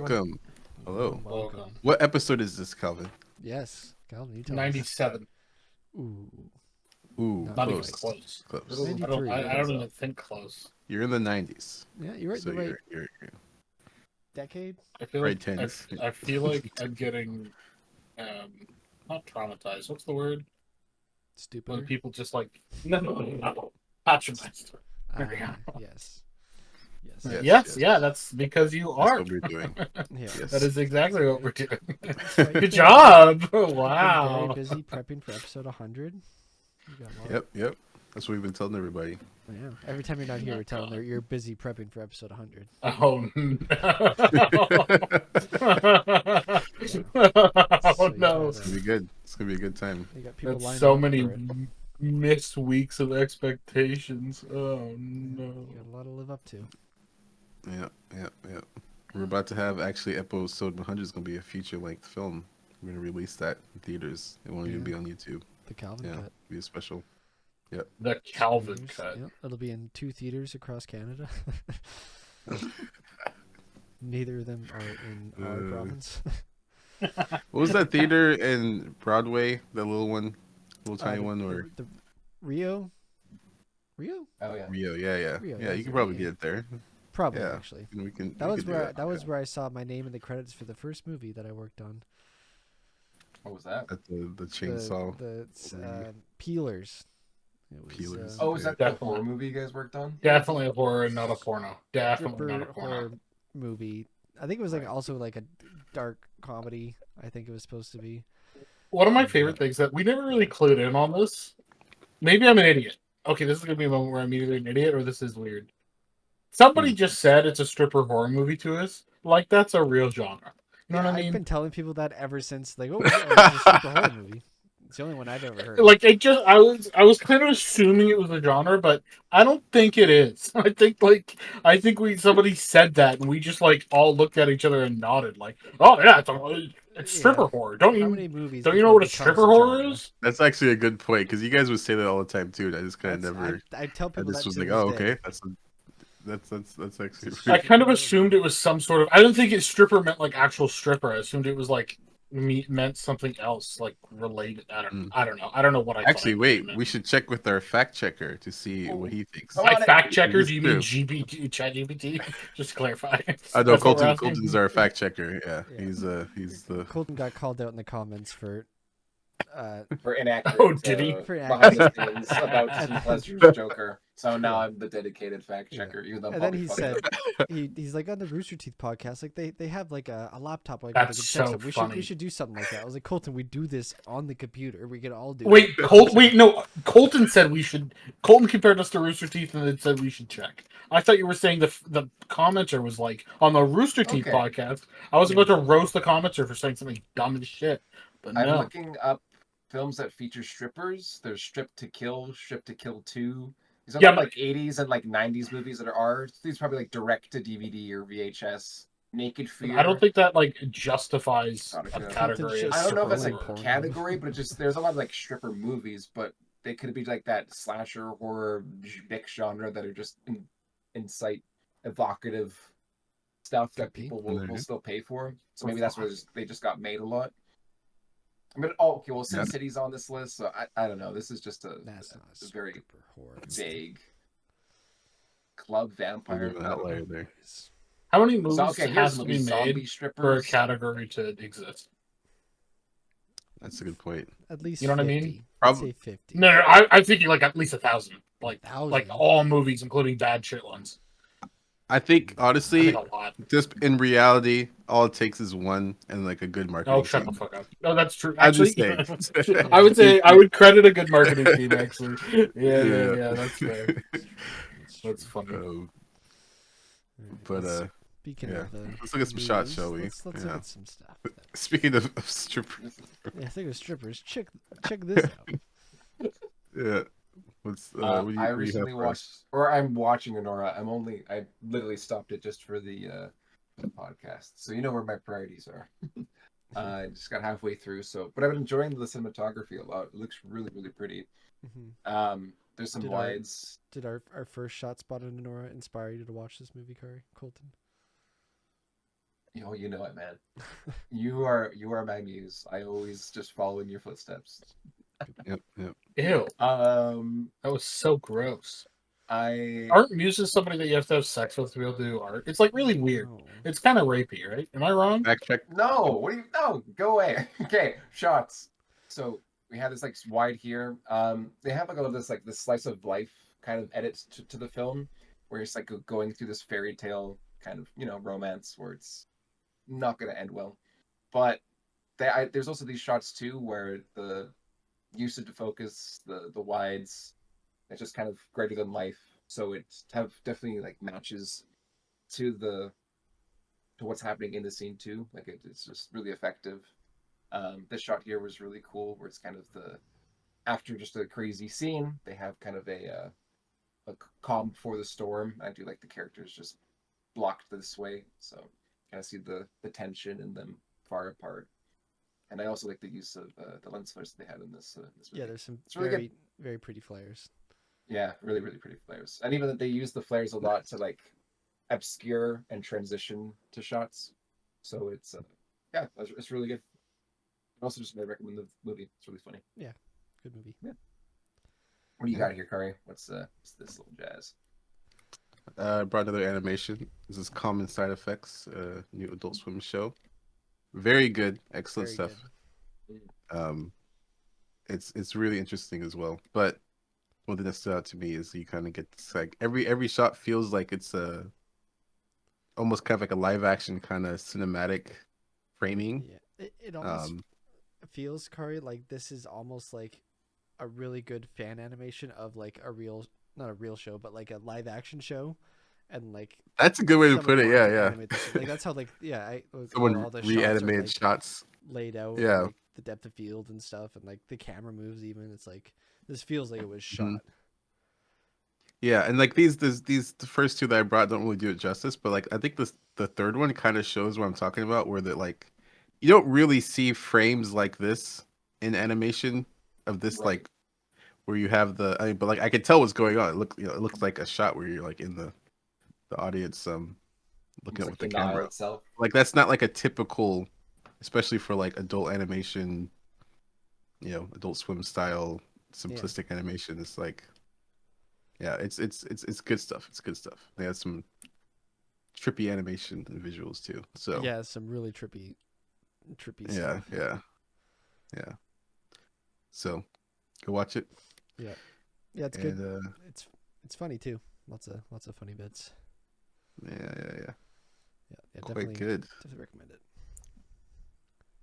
everyone. Welcome. Hello. Welcome. What episode is this, Calvin? Yes, Calvin, you tell us. 97. Ooh, Ooh, Not Not even even close. close. Close. 93. I don't even think close. You're in the 90s. yeah, you're right. So The right you're decade. I feel Right like tens. I feel like I'm getting not traumatized. What's the word? Stupid. When people just like no patronized. There we go. Yes. Yes, Yes, yes. that's because you That's are. what we're doing. Yeah. Yes. That is exactly what we're doing. right. Good job! I've been very Wow. busy prepping for episode 100. You got a lot. Yep. That's what we've been telling everybody. Yeah. Every time you're not here, Oh, we're telling God. her you're busy prepping for episode 100. Oh no! So Oh no! It's gonna be good. It's gonna be a good time. You got people That's lined so up many for it. missed weeks of expectations. Oh no! You got a lot to live up to. Yep. We're about to have actually episode 100 is gonna be a feature-length film. We're gonna release that in theaters. It won't even be on YouTube. The Calvin Yeah, cut. be a special. The Calvin Theaters. cut. Yep. It'll be in 2 theaters across Canada. Neither of them are in our province. What was that theater in Broadway? The little one, little tiny one, or the Rio? Rio? Oh yeah. Rio? Yeah. Rio, Yeah, that's you can it, probably yeah. get it there. Probably Yeah. actually. We can. That we was could do where that was where I saw my name in the credits for the first movie that I worked on. What was that? At the chainsaw. The Peelers. It was, Peelers. Oh, was that the Definitely. horror movie you guys worked on? Definitely a horror, not a porno. Definitely not a stripper porno. horror movie. I think it was like Right. also like a dark comedy. I think it was supposed to be. One of my favorite things that we never really clued in on this. Maybe I'm an idiot. Okay, this is gonna be a moment where I'm either an idiot or this is weird. Somebody just said it's a stripper horror movie to us. Like that's a real genre. You know what I I've mean? been telling people that ever since. Like, oh yeah, it's a stripper horror movie. It's the only one I've ever heard. Like I was kind of assuming it was a genre, but I don't think it is. I think somebody said that and we just like all looked at each other and nodded like, oh yeah, it's stripper Yeah. horror. Don't How you many movies? don't you before know what it a becomes stripper horror genre? is? That's actually a good point because you guys would say that all the time too. And I just kind of never. I tell I people just that was to like, this oh, day. okay, that's actually. I kind of assumed it was some sort of. I didn't think it stripper meant like actual stripper. I assumed it was like meant something else, like related. I don't know. I don't know what I Actually, thought wait. meant. We should check with our fact checker to see what he thinks. Oh, By fact checker, It's do you mean true. GPT, Chat GPT? Just to clarify. I know That's what we're Colton. asking? Colton's our fact checker. Yeah, Yeah. he's the. Colton got called out in the comments for For inaccurate. Oh, did he? For behind the inaccurate- scenes about Heath Ledger's Joker. So now I'm the dedicated fact checker. Even though I'm And then probably he fucking said he's like on the Rooster Teeth podcast, like they have like a laptop like That's they can check so stuff. We funny. should do something like that. I was like, Colton, we do this on the computer. We can all do Wait, it. no. Colton said we should. Colton compared us to Rooster Teeth and then said we should check. I thought you were saying the commenter was like on the Rooster Teeth Okay. podcast. I was about to roast the commenter for saying something dumb as shit, but I'm no. looking up films that feature strippers. There's Strip to Kill 2. These are Yeah, like 80s and like 90s movies that are these probably like direct to DVD or VHS. Naked Fear. I don't think that like justifies a Erotica. category. Colton As I don't know if it's Stripper like porn. category, but it just there's a lot of like stripper movies, but they could be like that slasher horror mix genre that are just incite evocative stuff that Could be. people Mhm. will still pay for. So maybe that's where they just got made a lot. I mean, oh, okay. Well, Sin Yeah. City's on this list, so I don't know. This is just That's not a very stripper horror. vague club vampire. An outlier there. How many movies So, okay, has here's to movie be zombie made for a strippers. category to exist? That's a good point. At least You know what I 50. mean? I'd say 50. No, I'm thinking like at least 1,000. Like 1,000? all movies, including bad shit ones. I think I honestly, think a lot. just in reality, all it takes is one and like a good marketing. Oh, shut the team. fuck up. No, that's true. I'm Actually, just saying. I would say I would credit a good marketing team. Actually, yeah, that's fair. That's funny. Um, Alright, but let's- Speaking yeah. of the Let's look at some shots, movies, shall we? Let's look Yeah. at some stuff. speaking of strippers, Yeah, I think of strippers. Check this out. yeah. What's what do you, I what do you have recently for us? watched, or I'm watching Honora. I literally stopped it just for the podcast, so you know where my priorities are. I just got halfway through, but I've been enjoying the cinematography a lot. It looks really, really pretty. Mhm. There's some Did wides. Did our first shot spotted Nora inspire you to watch this movie, Colton? Oh, you know it, man. You are my muse. I always just follow in your footsteps. Yep, yep. Ew, Um, that was so gross. I Aren't muses somebody that you have to have sex with to be able to do art? It's like really weird. No. It's kind of rapey, right? Am I wrong? Backtrack. no. What do you? No, go away. Okay, shots. So we have this like wide here. They have like all of this like this slice of life kind of edits to the film, where it's like going through this fairy tale kind of romance where it's not going to end well. But there's also these shots too where the use of the focus, the wides, it's just kind of greater than life. So it have definitely like matches to what's happening in the scene too. Like it's just really effective. This shot here was really cool, where it's kind of the after just a crazy scene, they have kind of a calm before the storm. I do like the characters just blocked this way, so kind of see the tension in them far apart. And I also like the use of the lens flares they had in this. This movie. Yeah, there's some It's really very good. very pretty flares. Yeah, really, really pretty flares. And even that they use the flares a lot to like obscure and transition to shots. So it's yeah, it's really good. I also just recommend the movie. It's really funny. Good movie. Yeah. What do you got here, Curry? What's this little jazz? Brought another animation. This is Common Side Effects, new Adult Swim show. Very good, excellent Very stuff. good. It's really interesting as well. But one thing that stood out to me is you kind of get this, like every shot feels like it's a almost kind of like a live action kind of cinematic framing. Yeah, it almost Um, feels, Kari, like this is almost like a really good fan animation of like a real, not a real show, but like a live action show, and like that's a good way to someone put it. wanted Yeah, to yeah. animate this. Like that's how like Someone all the shots are reanimated like shots. laid out, Yeah. and, like the depth of field and stuff, and like the camera moves. Even it's like this feels like it was shot. Mhm. Yeah, and like these the first two that I brought don't really do it justice, but like I think the third one kind of shows what I'm talking about, where that like you don't really see frames like this in animation of this Right. like where you have but like I could tell what's going on. It looks like a shot where you're like in the audience looking It's at like with the in the aisle camera. itself. Like that's not like a typical, especially for like adult animation, Adult Swim style simplistic animation. It's like, yeah, it's good stuff. It's good stuff. They had some trippy animation and visuals too. So Yeah, some really trippy yeah, stuff. yeah. So go watch it. Yeah, it's good. And It's funny too. Lots of funny bits. yeah. Yeah, Quite definitely good. definitely recommend it.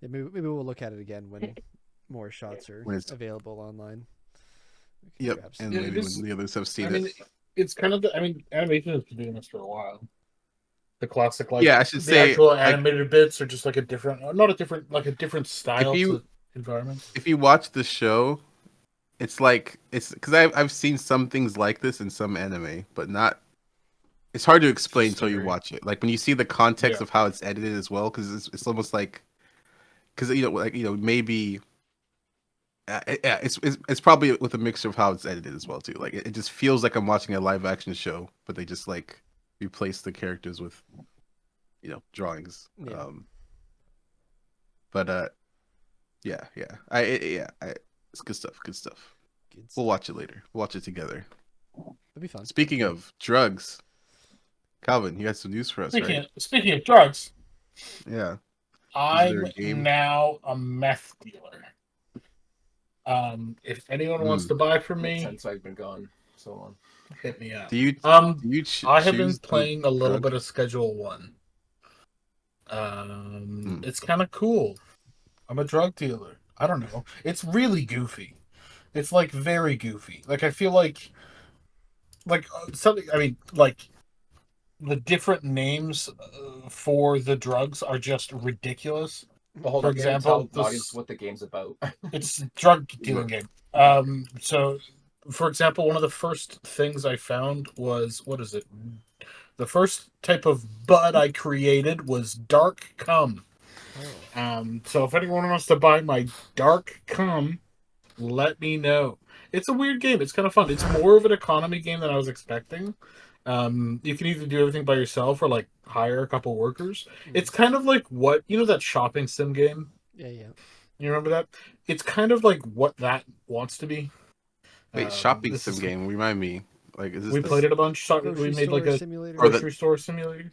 Yeah, maybe we'll look at it again when more shots are When it's- available online. We can Yep. grab some. And Yeah, maybe it is- when the others have seen I mean, it. it's kind of animation has been doing this for a while. The classic, like Yeah, I should the say, actual like, animated bits are just like a different, not a different, like a different style you- to environment. If you watch the show, it's like it's because I've seen some things like this in some anime, but not. It's hard to explain until you scary. watch it. Like when you see the context Yeah. of how it's edited as well, because it's almost like because maybe yeah, it's probably with a mixture of how it's edited as well too. Like it just feels like I'm watching a live action show, but they just like replace the characters with drawings. Yeah. But yeah, it's good stuff. Good stuff. Good We'll stuff. watch it later. We'll watch it together. That'd be fun. Speaking of drugs, Calvin, you got some news for us, right? Speaking of drugs, Yeah. I'm a game? now a meth dealer. If anyone wants Mm. to buy from Makes me, sense. I've been gone so long. hit me up. Do you I have been choose the playing a little drug? bit of Schedule 1. It's kind of cool. I'm a drug dealer. I don't know. It's really goofy. It's like very goofy. Like I feel like something. I mean, like the different names for the drugs are just ridiculous. Well, hold For on. you haven't example, told the audience what the game's about. It's a drug dealing game. So, for example, one of the first things I found was what is it? The first type of bud I created was dark cum. Oh. So if anyone wants to buy my dark cum, let me know. It's a weird game. It's kind of fun. It's more of an economy game than I was expecting. You can either do everything by yourself or like hire a couple workers. It's kind of like what that shopping sim game. Yeah, yeah. You remember that? It's kind of like what that wants to be. Wait, shopping This sim is game. Remind me. Like, is this we the played it a bunch. We Grocery made like store a simulator. or the? grocery store simulator.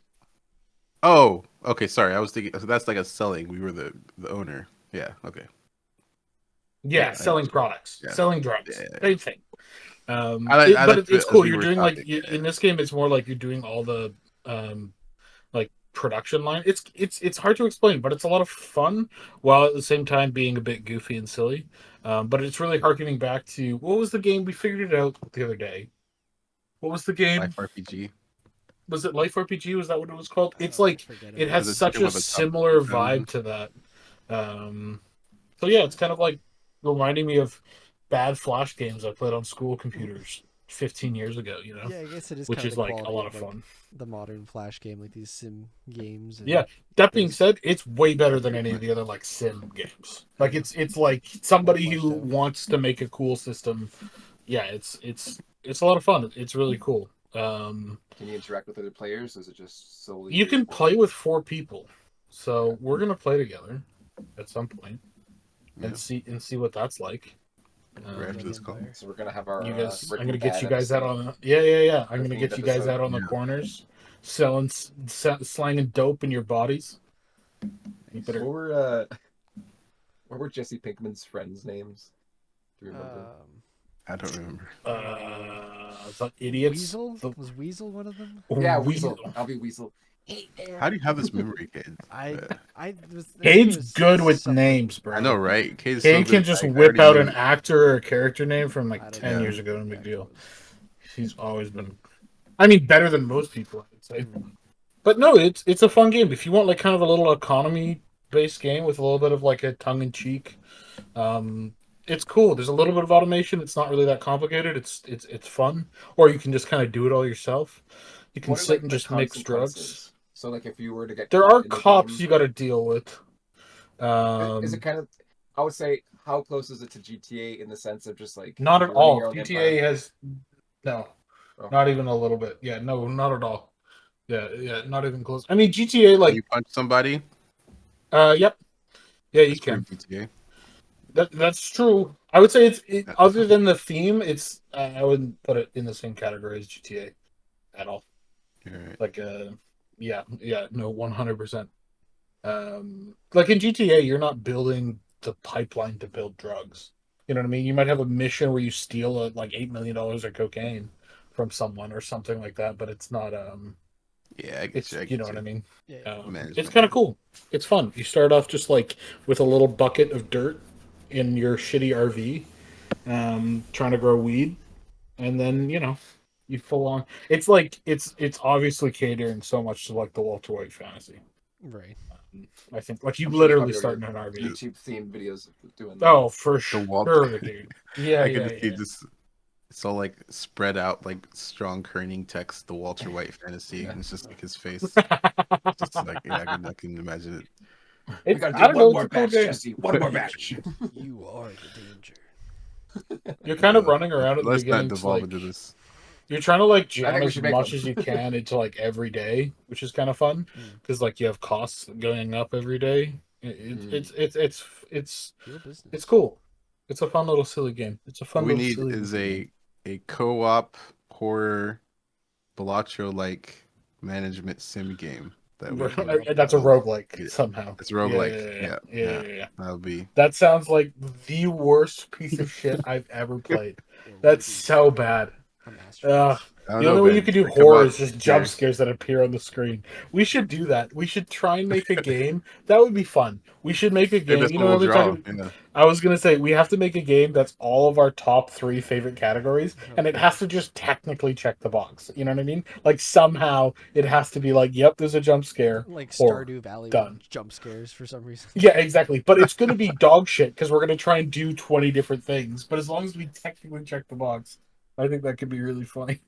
Oh, okay. Sorry, I was thinking. So that's like a selling. We were the owner. Yeah. Okay. Yeah, I selling got you. products, Yeah. selling drugs, Yeah. same thing. I like It's as cool. we You're were doing like shopping. Yeah. in this game. It's more like you're doing all the like production line. It's hard to explain, but it's a lot of fun while at the same time being a bit goofy and silly. But it's really harkening back to what was the game we figured it out the other day. What was the game? Life RPG. Was it Life RPG? Was that what it was called? It's Oh, I like forget it about has Was it. it such taken a with a top similar 2000? vibe to that. So yeah, it's kind of like reminding me of bad Flash games I played on school computers 15 years ago. Yeah, I guess it is Which kind of is the like a quality lot of of like fun. the modern Flash game, like these sim games. Yeah. And That being this. said, it's way better That's a than good any of point. the other like sim games. I Like know. it's like More somebody fleshed who out. wants to make a cool system. Yeah, it's a lot of fun. It's really cool. Can you interact with other players? Or is it just solely You you can four? play with 4 people, so Okay. we're gonna play together at some point Yeah. and see what that's like. Right after Red this call. Empire. So we're gonna have our You guys, I'm Breaking gonna get Bad you guys out episode. on. Yeah. I'm Our gonna themed get you guys episode. out on the Yeah. corners, selling, slanging dope in your bodies. You better. What were Jesse Pinkman's friends' names? Do you remember? I don't remember. The idiots. Weasel The, was Weasel one of them. Yeah, Weasel. I'll be Weasel. Hey there. How do you have this memory, kid? I was. I think it Cade's was good with something. names, bro. I know, right? Kate's so Cade can good. just I whip already out knew. an actor or a character name from I like don't 10 know years what ago. No the big heck deal. it was. He's always been. I mean, better than most people, I would say. Mm. But no, it's a fun game. If you want like kind of a little economy based game with a little bit of like a tongue in cheek, it's cool. There's a little bit of automation. It's not really that complicated. It's fun. Or you can just kind of do it all yourself. You can What are sit like and the just mix drugs. consequences? So like if you were to get There caught are in the cops game, you got to deal with. is it kind of? I would say how close is it to GTA in the sense of just like Not at you're running all. your own GTA empire? has no, Oh, not even a little bit. Yeah, no, not at all. Yeah, not even close. I mean, GTA Can like, you punch somebody? yep, yeah, you That's can. pretty GTA. That's true. I would say Yeah. other than the theme, it's I wouldn't put it in the same category as GTA at all. All right. Like yeah, no, 100%. Like in GTA, you're not building the pipeline to build drugs. You know what I mean? You might have a mission where you steal like $8 million of cocaine from someone or something like that, but it's not Yeah, I get it's you. I you get know what you. I mean. Yeah. It's Management. kind of cool. It's fun. You start off just like with a little bucket of dirt in your shitty RV, trying to grow weed, and then you full on. It's like it's obviously catering so much to like the Walter White fantasy. Right. I think like you I'm sure there's literally probably start in already an RV. YouTube themed videos of doing that. Oh, for The sure, Walt. dude. Yeah, I can yeah, just see yeah. this. It's all like spread out, like strong kerning text. The Walter White fantasy, and it's just like his face. Just like I can imagine it. We It's, gotta I do don't know. one It's more a cool batch, game. Jesse. One more batch. You are the danger. You're kind of running around at the Let's not beginning to devolve like into this. you're trying to like I jam think we as should make much one. as you can into like every day, which is kind of fun Mm. because like you have costs going up every day. It's Real business. it's cool. It's a fun little silly game. It's a What fun we little need silly is game. a co-op horror Balatro like management sim game that we can That's a build. roguelike Yeah. somehow. It's roguelike. Yeah. That'll be That sounds like the worst piece of shit I've ever played. Or would That's it be so bad. a masterpiece? I don't The know, only way you man. could do Think about horror is just jump here. scares that appear on the screen. We should do that. We should try and make a game. That would be fun. We should make a Maybe game. that's You what know we'll what we're draw. talking. Yeah. I was gonna say we have to make a game that's all of our top 3 favorite categories, and it has to just technically check the box. You know what I mean? Like somehow it has to be like, yep, there's a jump scare. Like Horror. Stardew Valley Done. with jump scares for some reason. Yeah, exactly. But it's gonna be dog shit because we're gonna try and do 20 different things. But as long as we technically check the box, I think that could be really funny.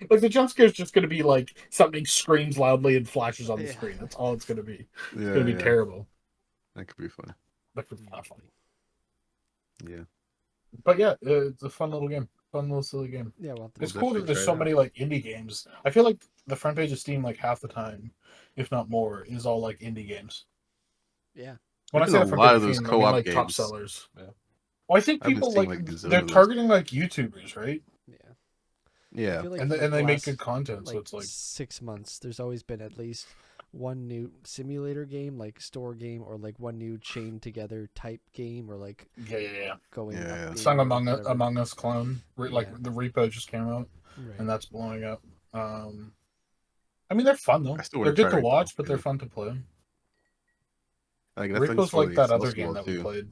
Like the jump scare is just gonna be like something screams loudly and flashes on the Yeah. screen. That's all it's gonna be. It's Yeah, gonna be yeah. terrible. That could be fun. That could be not funny. Yeah. But yeah, it's a fun little game. Fun little silly game. Yeah, well, It's We'll cool that definitely there's try so it many like indie games. I feel like the front page of Steam, like half the time, if not more, is all like indie games. yeah. When I Even say a the front lot page of of those Steam, I mean co-op like top games. sellers. Yeah. Well, I think I've been people seeing like like gazillion they're of those. targeting like YouTubers, right? Yeah. I Yeah, feel like And for, and the they make last, good content, so like it's like 6 months, there's always been at least one new simulator game, like store game, or like one new chain together type game, or like yeah. going Yeah, up yeah. game, Sung or like whatever. Among Us clone, like Yeah. the repo just came out, Right. and that's blowing up. I mean they're fun though. I still They're want to good try to Repo. watch, but they're fun to play. Like that thing's Repo's like probably that sells other game well that we too. played.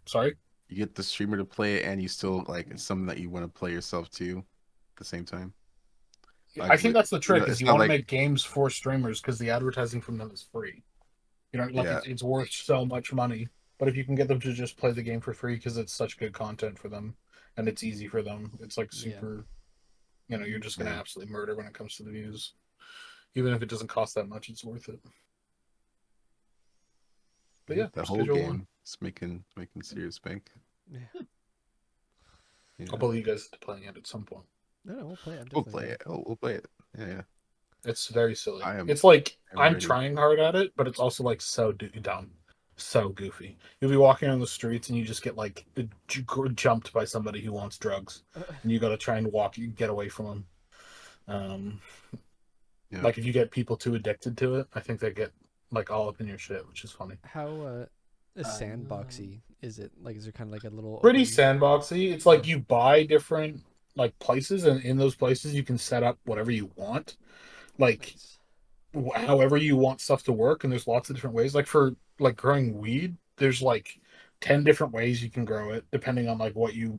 Sorry. You get the streamer to play it, and you still like it's something that you want to play yourself too, at the same time. I Like, think that's the trick. Is it's you not want to like make games for streamers because the advertising from them is free. You know, like yeah, it's worth so much money. But if you can get them to just play the game for free because it's such good content for them and it's easy for them, it's like Yeah. super. You know, you're just gonna yeah. absolutely murder when it comes to the views. Even if it doesn't cost that much, it's worth it. But yeah, the whole schedule one. game is making serious bank. Yeah. Yeah. I'll believe you guys into playing it at some point. No, we'll play it. I'm We'll definitely play it. Oh, we'll play it. Yeah. It's very silly. I am- It's like I'm I'm ready. trying hard at it, but it's also like so dumb, so goofy. You'll be walking on the streets and you just get like jumped by somebody who wants drugs, and you got to try and get away from them. Yeah. Like if you get people too addicted to it, I think they get like all up in your shit, which is funny. How sandboxy is it? Like, is there kind of like a little Pretty open... sandboxy. It's like you buy different like places, and in those places you can set up whatever you want. Like Nice. however you want stuff to work, and there's lots of different ways. Like for like growing weed, there's like 10 different ways you can grow it depending on like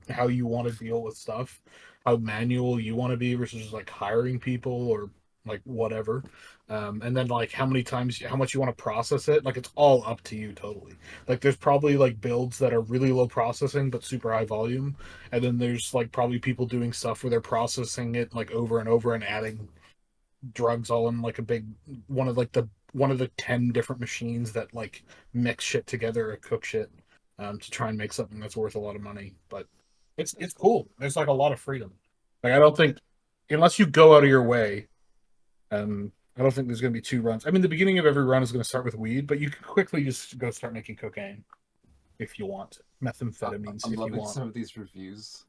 how you want to deal with stuff, how manual you want to be versus like hiring people or like whatever. And then like how much you want to process it, like it's all up to you totally. Like there's probably like builds that are really low processing but super high volume, and then there's like probably people doing stuff where they're processing it like over and over and adding drugs all in like a big one of the 10 different machines that like mix shit together or cook shit to try and make something that's worth a lot of money. But it's cool. There's like a lot of freedom. Like I don't think unless you go out of your way, I don't think there's going to be 2 runs. I mean, the beginning of every run is going to start with weed, but you can quickly just go start making cocaine if you want, methamphetamines I'm if you loving want. some of these reviews.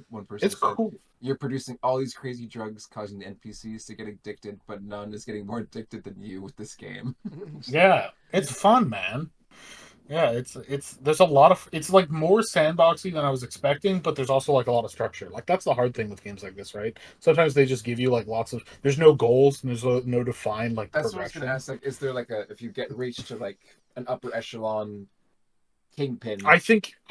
One person It's said, cool. "You're producing all these crazy drugs, causing the NPCs to get addicted, but none is getting more addicted than you with this game." Yeah, it's fun, man. Yeah, it's there's a lot of it's like more sandboxy than I was expecting, but there's also like a lot of structure. Like that's the hard thing with games like this, right? Sometimes they just give you like lots of there's no goals and there's no defined like That's what I was progression. gonna ask. Like, is there like if you get reached to like an upper echelon kingpin? I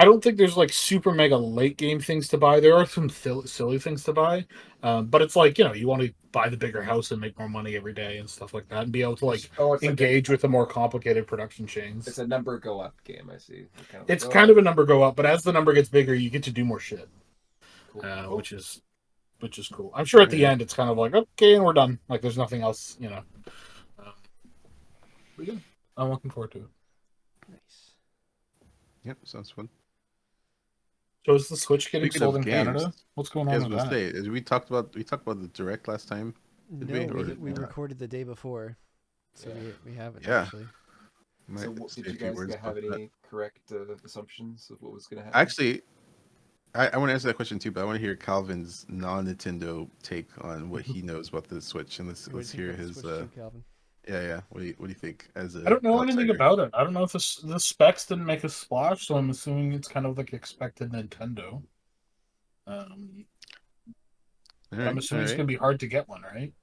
don't think there's like super mega late game things to buy. There are some silly things to buy, but it's like you want to buy the bigger house and make more money every day and stuff like that, and be able to like engage with the more complicated production chains. It's a number go up game. I see. It's kind of a number go up, but as the number gets bigger, you get to do more shit, cool. which is cool. I'm sure at the end it's kind of like okay, and we're done. Like there's nothing else, But yeah, I'm looking forward to it. Nice. Yep, sounds fun. So is the Switch getting Speaking sold of in games, Canada? What's going I on was with gonna that? say, we talked about the direct last time. Did No, we, or we not? recorded the day before, so we haven't Yeah. actually. Might So, say did a you few guys words have about that. any correct assumptions of what was going to happen? Actually, I want to answer that question too, but I want to hear Calvin's non-Nintendo take on what he knows about the Switch, and let's What do you think hear about the his. Switch too, Calvin? Yeah. What do you think as a I don't know anything outsider? about it. I don't know if the specs didn't make a splash, so I'm assuming it's kind of like expected Nintendo. I'm assuming it's going to be hard to get one, right?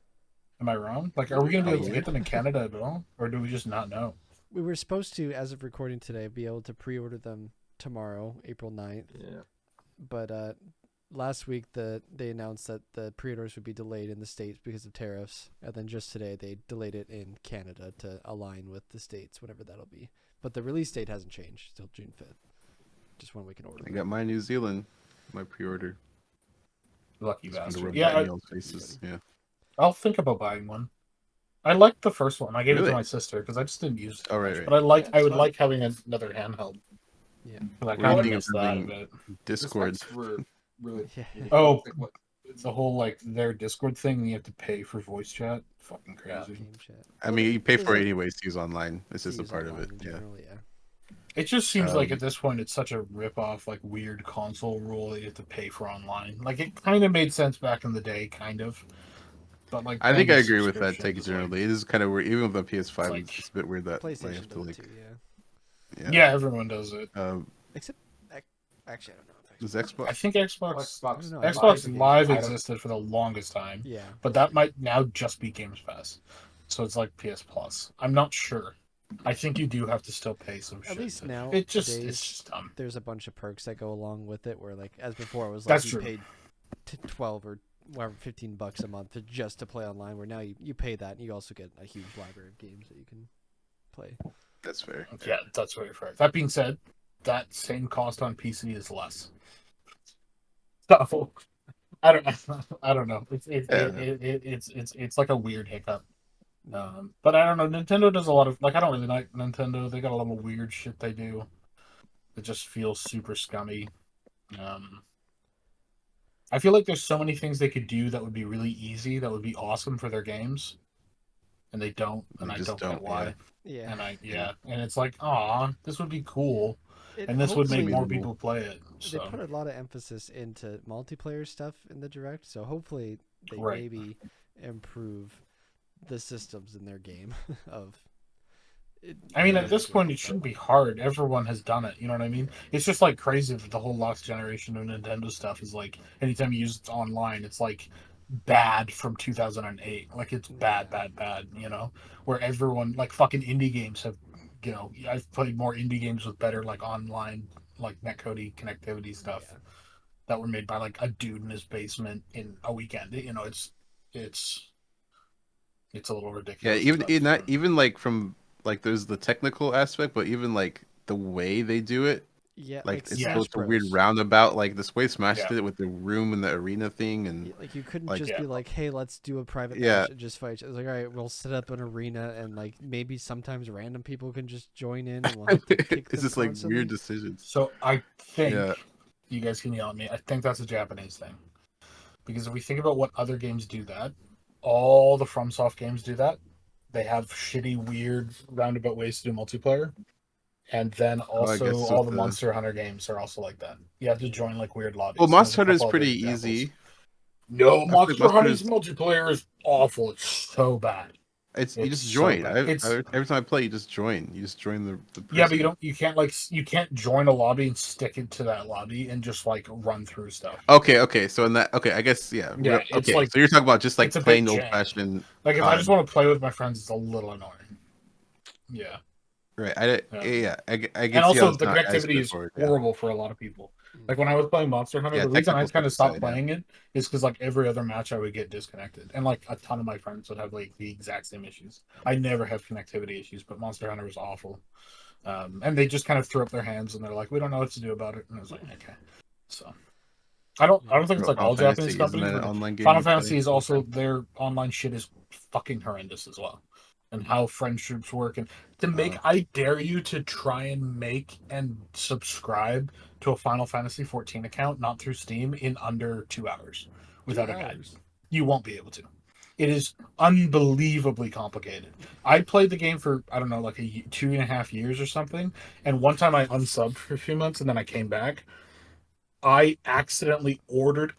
Am I wrong? Like, are we going to be able to get them in Canada at all, or do we just not know? We were supposed to, as of recording today, be able to pre-order them tomorrow, April 9th. Yeah. But last week they announced that the pre-orders would be delayed in the States because of tariffs, and then just today they delayed it in Canada to align with the States, whatever that'll be. But the release date hasn't changed till June 5th. Just when we can order I them. got my New Zealand, my pre-order. Lucky Just wanted to bastard. rub Yeah, that in y'all's faces. Yeah. I'll think about buying one. I liked the first one. I gave it Really? to my sister because I just didn't use it. Oh, much. right. But I would fun. like having another handheld. Yeah. I What do kind you of think of miss that a having bit. Discord? The specs were really Yeah. Oh, it's like what it's the whole like their Discord thing. You have to pay for voice chat. Fucking crazy. Game chat. I Well, mean, you pay there's, for it like, anyways to use online. It's to just a use part of it. online in Yeah. general, yeah. It just seems like at Um, this point it's such a rip-off, like weird console rule that you have to pay for online. Like it kind of made sense back in the day, kind of, but like I think paying I a agree with that subscription take is like, generally. It is kind of weird. Even with the it's PS5, like it's a bit weird that you PlayStation have to does it like, too, yeah. yeah. yeah, everyone does it. Except, actually, I don't know. Does I Xbox? think Xbox Xbox I don't know. Xbox Live I don't existed for the longest time, Yeah. but that might now just be Games Pass, so it's like PS Plus. I'm not sure. I think you do have to still pay some At shit. least now, It's days, just dumb. there's a bunch of perks that go along with it. Where like as before, it was like That's you true. paid 12 or whatever, $15 a month just to play online. Where now you pay that, and you also get a huge library of games that you can play. That's fair. Yeah, that's very fair. That being said, that same cost on PC is less. So I don't I don't know. It's like a weird hiccup. But I don't know. Nintendo does a lot of like I don't really like Nintendo. They got a lot of weird shit they do. It just feels super scummy. I feel like there's so many things they could do that would be really easy, that would be awesome for their games, and they don't, and They I just don't get why. Yeah. And it's like, ah, this would be cool, It and this would make hopefully more minimal. people play it. they So put a lot of emphasis into multiplayer stuff in the direct, so hopefully they Right. maybe improve the systems in their game of I mean, at using this point, it direct shouldn't stuff. be hard. Everyone has done it. You know what I mean? It's just like crazy that the whole last generation of Nintendo stuff is like, anytime you use it online, it's like bad from 2008. Like it's bad, Yeah. bad, bad. You know, where everyone like fucking indie games have. You know, I've played more indie games with better like online like netcode connectivity stuff Yeah. that were made by like a dude in his basement in a weekend. You know, it's it's a little Yeah, ridiculous. even but- not even like from like there's the technical aspect, but even like the way they do it, Yeah, like like it's Yeah. Smash such a weird Bros. roundabout. Like this way Smash Yeah. did it with the room and the arena thing, and Like you couldn't like just Yeah. be like, "Hey, let's do a private Yeah. match and just fight." It's like, all right, we'll set up an arena, and like maybe sometimes random people can just join in, and we'll have to pick it's them just like constantly. weird decisions. So I think Yeah. you guys can yell at me. I think that's a Japanese thing. Because if we think about what other games do that, all the FromSoft games do that. They have shitty, weird, roundabout ways to do multiplayer. And then Oh, I also guess all with the Monster Hunter games are also like that. You have to join like weird lobbies. well, There's Monster a Hunter is couple other pretty examples. easy. No, I feel like Monster Monster Hunter's Hunter's multiplayer is awful. It's so bad. it's you It's just so join. bad. Every time I play, you just join. You just join the person. Yeah, but you can't join a lobby and stick it to that lobby and just like run through stuff. Okay. So in that, okay, I guess yeah. Yeah, it's okay, like- so you're talking about just like it's a bit plain old jank. fashioned. Like if I just want to play with my friends, it's a little annoying. Yeah. Right. I can And see how also it's the not as connectivity is straightforward, yeah. horrible for a lot of people. Like when I was playing Monster Hunter, Yeah, the reason I technical kind of stuff stopped aside, yeah. playing it is because like every other match I would get disconnected, and like a ton of my friends would have like the exact same issues. I never have connectivity issues, but Monster Hunter was awful. And they just kind of threw up their hands and they're like, "We don't know what to do about it." And I was like, "Okay." So I don't think it's like Final all Japanese Fantasy, isn't companies. that an But online game Final you play Fantasy is all the also time? their online shit is fucking horrendous as well, and how friendships work. And to make, I dare you to try and make and subscribe to a Final Fantasy 14 account, not through Steam, in under 2 hours without a guide. You won't be able to. It is unbelievably complicated. I played the game for I don't know, like 2.5 years or something, and one time I unsubbed for a few months, and then I came back. I accidentally ordered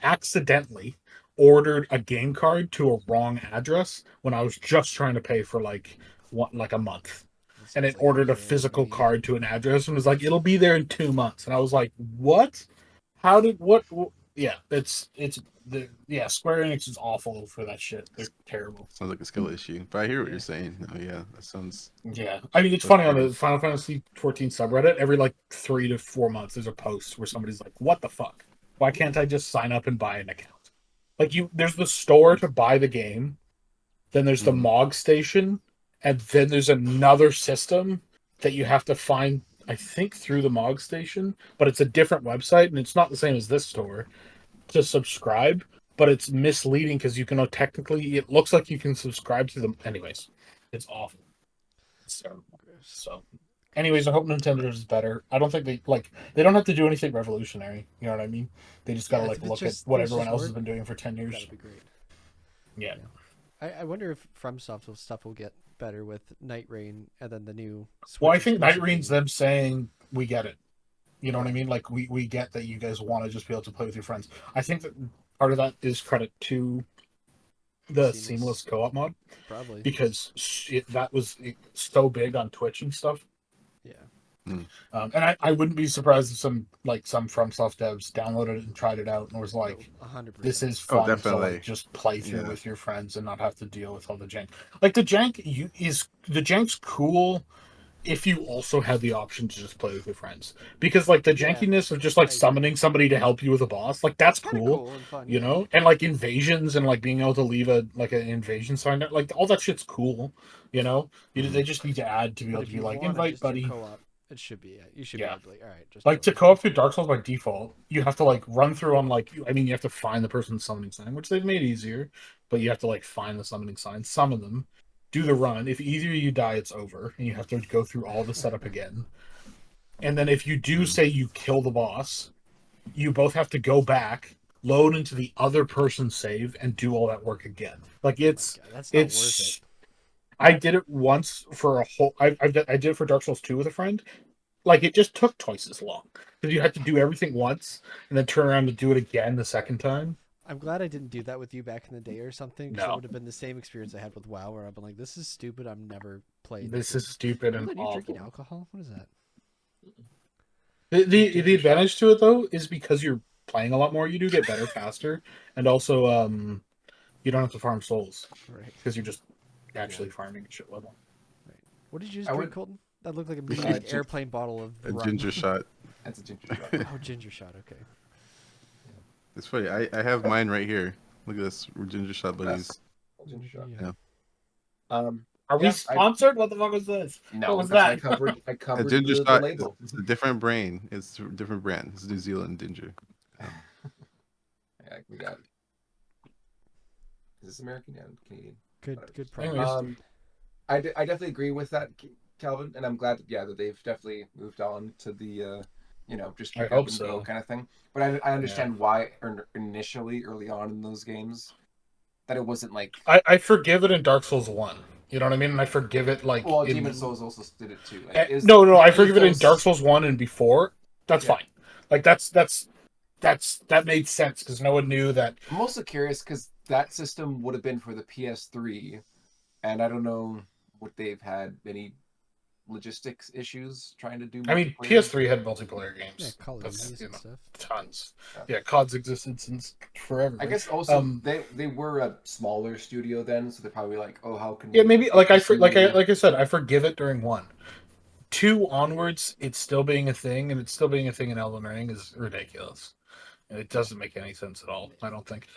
a game card to a wrong address when I was just trying to pay for like a month. And it ordered a physical card to an address and was like, "It'll be there in 2 months." And I was like, "What? How did what?" Yeah, Square Enix is awful for that shit. They're terrible. Sounds like a skill issue, but I hear what Yeah. you're saying. No, yeah, that sounds. Yeah, I mean it's That's funny on terrible. the Final Fantasy 14 subreddit. Every like 3 to 4 months, there's a post where somebody's like, "What the fuck? Why can't I just sign up and buy an account?" Like there's the store to buy the game, then there's the Mhm. Mog station, and then there's another system that you have to find. I think through the Mog station, but it's a different website and it's not the same as this store to subscribe. But it's misleading because you can technically. It looks like you can subscribe to them. Anyways, it's awful. It's terrible. So Anyways, I hope Nintendo does better. I don't think they don't have to do anything revolutionary. You know what I mean? They just gotta Yeah, like if it's look at just what things everyone just else has work, been doing for 10 years. that'll be great. Yeah. I wonder if FromSoft stuff will get better with Night Rain and then the new Switch Well, I think Night exclusive Rain's game. them saying we get it. You know what I Yeah. mean? Like we get that you guys want to just be able to play with your friends. I think that part of that is credit to the seamless co-op mod Probably. because that was so big on Twitch and stuff. Yeah. And I wouldn't be surprised if some FromSoft devs downloaded it and tried it out and was like, 100%. "This is Oh, fun to definitely. like just play through Yeah. with your friends and not have to deal with all the jank." Like the jank's cool if you also have the option to just play with your friends, because like the Yeah, jankiness of just like I agree. summoning somebody to help you with a boss, like that's Kind of cool. cool and fun. You yeah. know, and like invasions and like being able to leave an invasion sign, like all that shit's cool. You know, they just need to add to be But able if to be you like, want to invite just do buddy. co-op, it should be. You should Yeah. be able to be like, all right, just Like to join. co-op through Dark Souls by default, you have to like run through on like, I mean, you have to find the person's summoning sign, which they've made easier, but you have to like find the summoning sign, summon them, do the run. If either of you die, it's over, and you have to go through all the setup again. And then if you do say you kill the boss, you both have to go back, load into the other person's save, and do all that work again. Like That's not worth it. I did it once for a whole. I did it for Dark Souls 2 with a friend. Like it just took twice as long because you had to do everything once and then turn around and do it again the second time. I'm glad I didn't do that with you back in the day or something, because No. it would have been the same experience I had with WoW, where I've been like, "This is stupid. I'm never playing This this." is stupid and Are you drinking awful. alcohol? What is that? The advantage to it though is because you're playing a lot more, you do get better faster, and also you don't have to farm souls Right. because you're just actually farming at shit level. What did you just I drink, would- Colton? That looked like a mini gin- airplane bottle of A rum. ginger shot. That's a ginger shot. Oh, ginger shot. Okay. It's funny. I have mine right here. Look at this. We're ginger shot buddies. Ginger shot. Yeah. Are we Yeah, sponsored? What the fuck was this? No, What was that's that? why I A covered ginger the shot. label. It's a different brand. It's a different brand. It's New Zealand ginger. Yeah, we got it. Is this American? Yeah, Canadian. Good Anyways. product. I definitely agree with that, Calvin, and I'm glad that they've definitely moved on to the just I pick hope up and so. go kind of thing. But I understand why initially early on in those games that it wasn't like I forgive it in Dark Souls 1. You know what I mean? And I forgive it like well, in... Demon Souls also did it too. Like, No, I forgive it in ethos- Dark Souls 1 and before. That's Yeah. fine. Like that made sense because no one knew that. I'm also curious because that system would have been for the PS3, and I don't know what they've had any logistics issues trying to do. I mean, multiplayer. PS3 had multiplayer games. Yeah, Call of That's, Duty and stuff. tons. Yeah. Yeah, COD's existed since forever. I guess also Um, they were a smaller studio then, so they're probably like, oh, how can Yeah, we maybe make like this new- I said, I forgive it during 1. 2 onwards, it's still being a thing, and it's still being a thing in Elden Ring is ridiculous. And it doesn't make any sense at all, I don't think.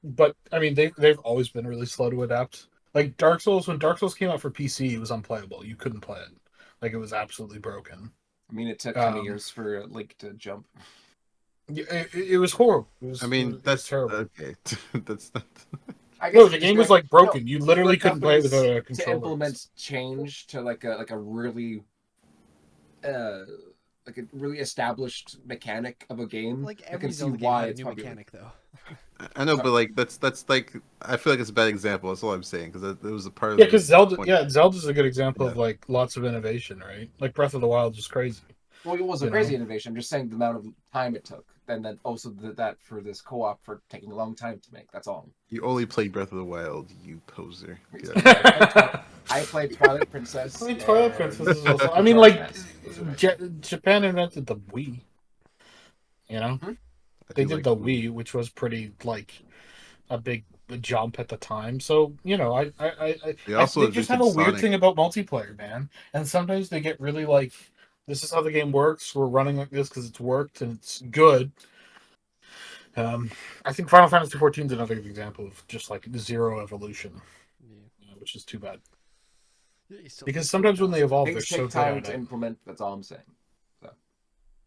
But I mean, they've always been really slow to adapt. Like Dark Souls, when Dark Souls came out for PC, it was unplayable. You couldn't play it. Like it was absolutely broken. I mean, it took 10 years for Link to jump. It was horrible. That's terrible. okay. That's not. I No, it's the just game was like- like broken. no, You literally for couldn't play it with a companies controller. To implement change to like a really established mechanic of a game. Like I every can see Zelda game why had a it's new probably mechanic, though. I know, but like that's like I feel like it's a bad example. That's all I'm saying because it was a part of. Yeah, because the Zelda's a good example of Yeah. like lots of innovation, right? Like Breath of the Wild is crazy. Well, it was a You crazy know? innovation. I'm just saying the amount of time it took, and then also that for this co-op for taking a long time to make. That's all. You only played Breath of the Wild, you poser. Yeah. Yeah. I played Twilight Princess. I mean, Twilight and Princess is also. I Majora's mean, like Mask. Japan invented the Wii. You know, they did the Wii, which was pretty like a big jump at the time. So you know, They also they just have a invented weird Sonic. thing about multiplayer, man. And sometimes they get really like, this is how the game works. We're running like this because it's worked and it's good. I think Final Fantasy XIV is another good example of just like zero evolution, which is too bad. Yeah, you still Because think sometimes when they evolve, they're Things so take good time at to it. implement. That's all I'm saying.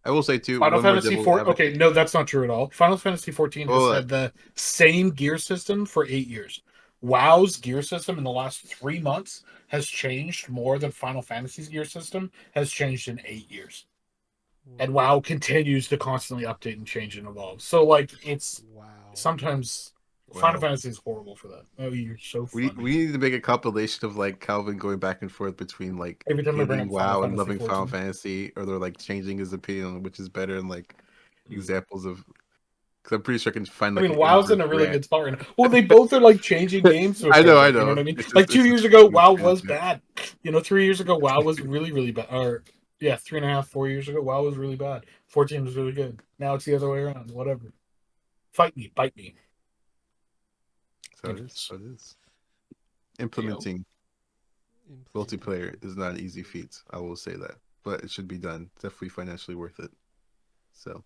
I will say too. Final one more Fantasy devil's IV. advocate. Okay, no, that's not true at all. Final Fantasy XIV has Well, had the same gear system for 8 years. WoW's gear system in the last 3 months has changed more than Final Fantasy's gear system has changed in 8 years. And WoW continues to constantly update and change and evolve. So, like, it's Wow. sometimes Wow. Final Fantasy is horrible for that. Oh, you're so funny. We need to make a compilation of like Calvin going back and forth between like Every time I bring hating up Final WoW and Fantasy loving Final 14. Fantasy, or they're like changing his opinion on which is better, and like examples of. Because I'm pretty sure I can find I like. mean, an WoW's in a inverse really rant. good spot right now. Well, they both are like changing games. So I know, I You know know. what I mean? It's just- Like it's 2 just years ago, huge WoW fan was base. bad. 3 years ago, WoW was really, really bad. Or yeah, 3.5, 4 years ago, WoW was really bad. 14 was really good. Now it's the other way around. Whatever. Fight me, bite me. So it is. So it is. Implementing multiplayer is not an easy feat. I will say that, but it should be done. Definitely financially worth it. So.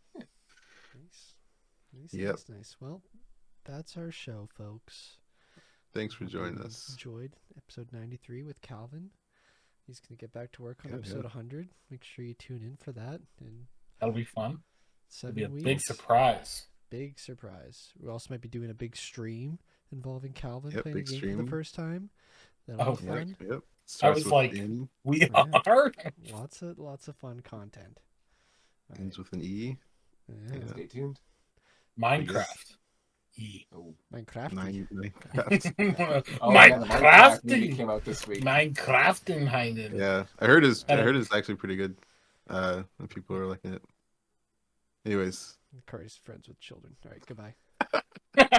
Yep. Nice. Well, that's our show, folks. Thanks for Hope joining you us. Enjoyed episode 93 with Calvin. He's going to get back to work on Yeah, episode 100. Make sure you tune in for that. And That'll be fun. 7 It'll be a weeks. big surprise. Big surprise. We also might be doing a big stream involving Calvin Yep, playing a big game for stream. the first time. That'll be Oh, fun. Yep. I Starts was with like, N, we Yeah. are. Lots of fun content. All ends right. with an E. Yeah. Yeah. Stay tuned. Minecraft. Oh, Minecraft. Minecraft. oh yeah, the Minecraft movie Minecrafting. came out this week. Minecrafting, Heinen. Yeah, I heard it's And actually pretty good. And people are liking it. Anyways. Corey's friends with children. All right, goodbye.